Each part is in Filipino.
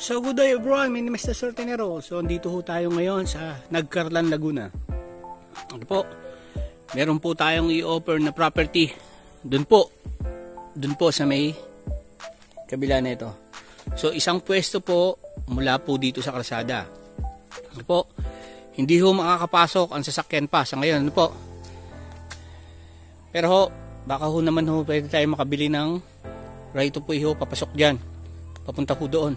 So good day everyone, my name is Mr. Sortinero. So andito ho tayo ngayon sa Nagcarlan, Laguna. Ano po? Meron po tayong i-offer na property. Doon po sa may kabila na ito. So isang pwesto po mula po dito sa kalsada. Ano po? Hindi ho makakapasok ang sasakyan pa sa ngayon. Ano po? Pero ho, baka ho naman ho pwede tayo makabili ng right to pay ho, papasok dyan. Papunta ho doon.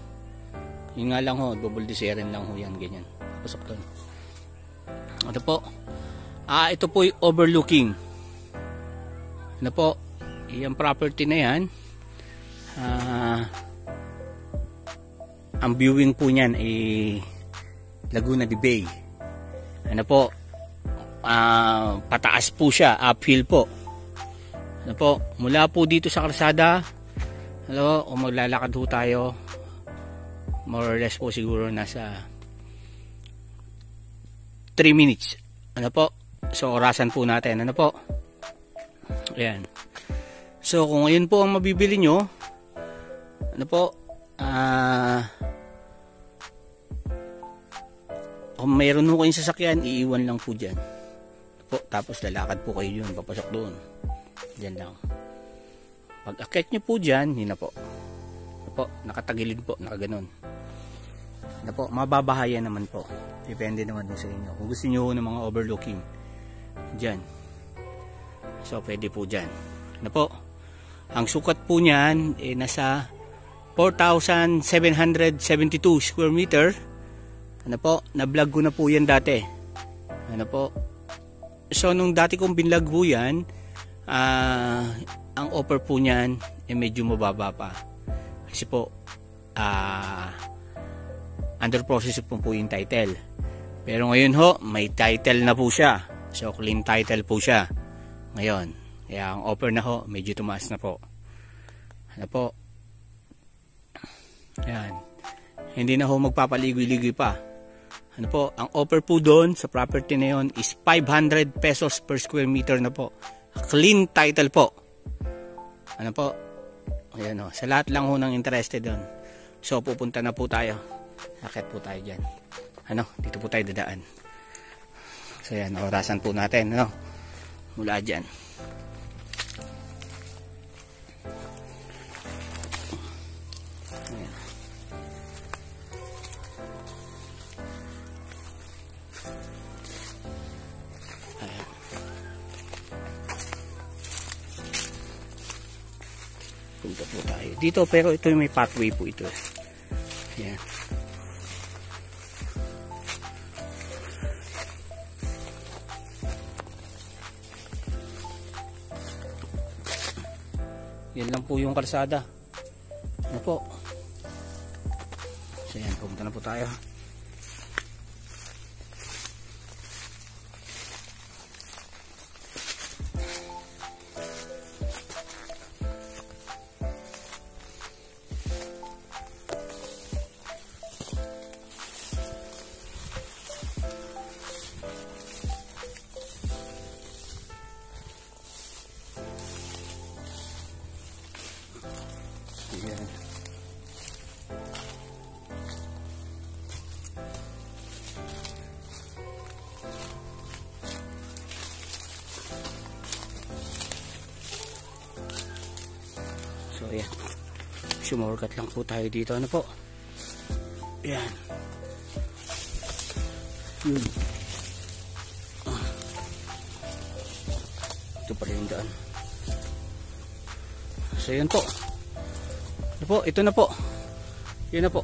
Yun nga lang ho, double deserin lang ho yan, ganyan. Pasok doon. Ano po? Ito po yung overlooking. Ano po? Yung property na yan. Ang viewing po niyan ay Laguna de Bay. Ano po? Pataas po siya, uphill po. Ano po? Mula po dito sa kalsada, ano, o maglalakad ho tayo, more or less po siguro nasa 3 minutes. Ano po? So orasan po natin. Ano po? Ayan. So kung ngayon po ang mabibili nyo, ano po, kung mayroon ho kayong sasakyan, iiwan lang po dyan. Ano po? Tapos lalakad po kayo yun, papasok doon. Dyan lang. Pag akit nyo po dyan, yun na po. Ano po? Nakatagilid po, nakaganon. Ano po? Mababahayan naman po. Depende naman po sa inyo. Kung gusto nyo ng mga overlooking, dyan. So, pwede po dyan. Ano po? Ang sukat po nyan, nasa 4,772 square meter. Ano po? Na-vlog ko na po yan dati. Ano po? So, nung dati kong binlog po yan, ang offer po nyan, medyo mababa pa. Kasi po, under process po yung title. Pero ngayon ho, may title na po siya. So clean title po siya ngayon. Kaya ang offer na ho, medyo tumaas na po. Ano po? Ayan. Hindi na ho magpapaligoy-ligoy pa. Ano po? Ang offer po doon sa property na yon is 500 pesos per square meter na po. Clean title po. Ano po? Ayan ho. Sa lahat lang ho ng interested doon. So pupunta na po tayo. Akit po tayo dyan. Ano? Dito po tayo dadaan. So yan, orasan po natin. Ano? Mula dyan. Ayan. Ayan. Punta po tayo. Dito, pero ito yung may pathway po ito. Ayan. Yan lang po yung kalsada. Ano po? So yan, pumunta na po tayo. Ayan. So ayan, sumorkat lang po tayo dito. Ano po? Ayan. Yun. Ito pa rin yung daan. So yun po. Ano po? Ito na po. Yun na po.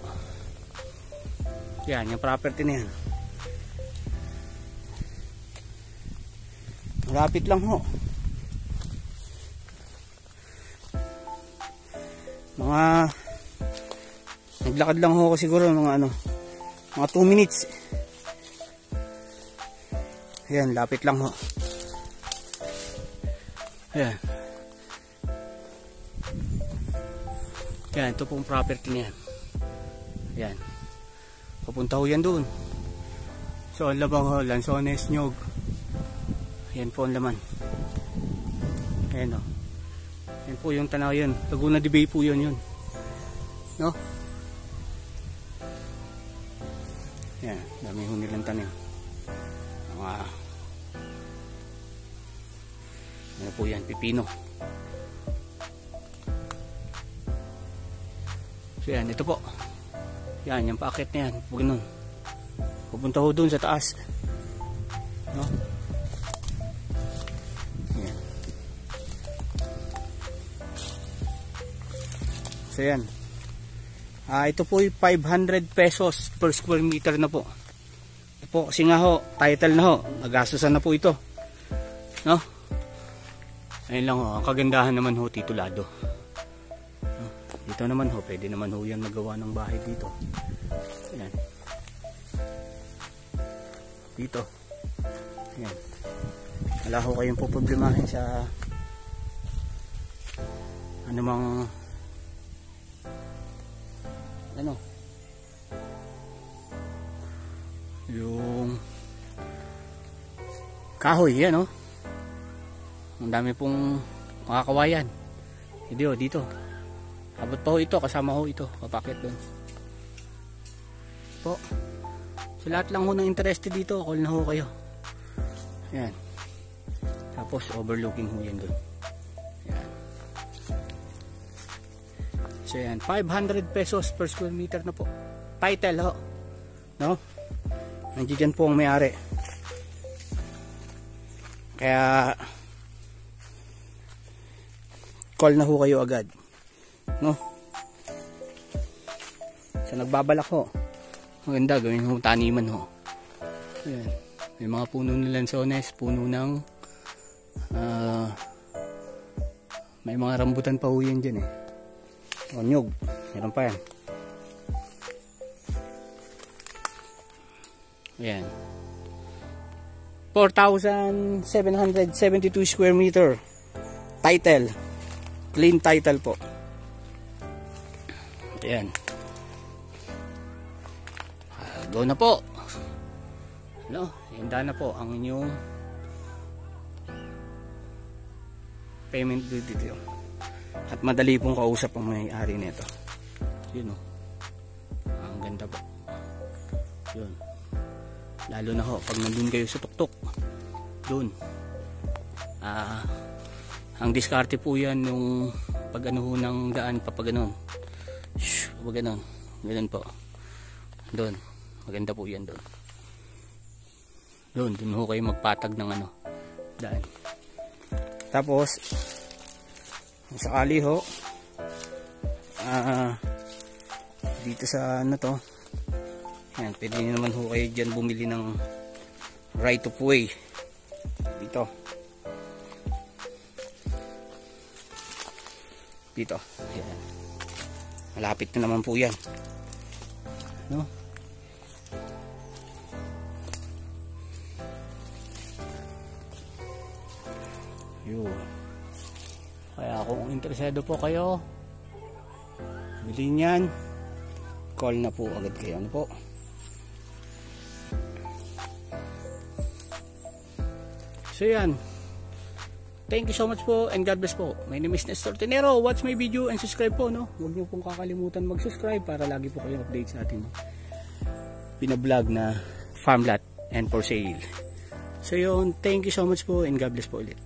Yan, yung property na yan. Malapit lang ho. Mga naglakad lang ho ko siguro mga mga 2 minutes. Ayan, lapit lang ho. Ayan. Yan, ito pong property niyan. Yan. Papunta ho yan doon. So, ang labang ho, Lanzones, Nyog. Yan po ang laman. Ayan o. Yan po yung tanaw yun. Laguna de Bay po yun. No? Yan, dami ho nilang tanim. Mga ano po yan, pipino. So yan, ito po. Yan, yung paakit na yan. Ganun. Pupunta ho dun sa taas. No? Yan. So yan. Ito po ay 500 pesos per square meter na po. Ito po, kasi nga ho, title na ho. Nagastusan na po ito. No? Ayun lang ho, ang kagandahan naman ho, titulado. No? Dito naman ho, pwede naman ho yan magawa ng bahay dito. Ayan. Dito. Ayan. Wala ho kayong poproblemahin sa anumang ano yung kahoy yan, no? Ang dami pong mga kawayan. Hindi ho, dito. Abot pa ho ito, kasama ho ito. Papakit doon. Po. So lahat lang ho ng interested dito, call na ho kayo. Ayan. Tapos overlooking ho yan doon. Ayan. So yan, 500 pesos per square meter na po. Title ho. No? Nandiyan po ang may-ari. Kaya call na ho kayo agad. No? So nagbabalak ho. Maganda, gawin ho taniman ho. Ayan. May mga puno ng lansones, puno ng may mga rambutan pa ho yan dyan eh. O nyug, meron pa yan. Ayan. 4,772 square meter. Title. Clean title po. Ayan. Go na po. No, handa na po ang inyong payment dito. At madali pong kausap ang may-ari nito. Yun o. Ang ganda po. Yun. Lalo na ho pag nandun kayo sa tuktok. Doon. Ang diskarte po yan nung pag ano ho ng daan papag ganon. Pag ganon. Ganon po. Doon. Maganda po yan doon. Doon ho kayo magpatag ng ano daan. Tapos sakali ho dito sa ano to, yan, pwede nyo naman ho kayo dyan bumili ng right of way dito yan. Malapit na naman po yan, no? Yun. Kaya kung interesado po kayo, bilhin yan, call na po agad kayo. Ano po? So yan. Thank you so much po and God bless po. My name is Nestor Tenero. Watch my video and subscribe po, no? Huwag niyo pong kakalimutan mag-subscribe para lagi po kayo update sa ating pinablog na farm lot and for sale. So yun, thank you so much po and God bless po ulit.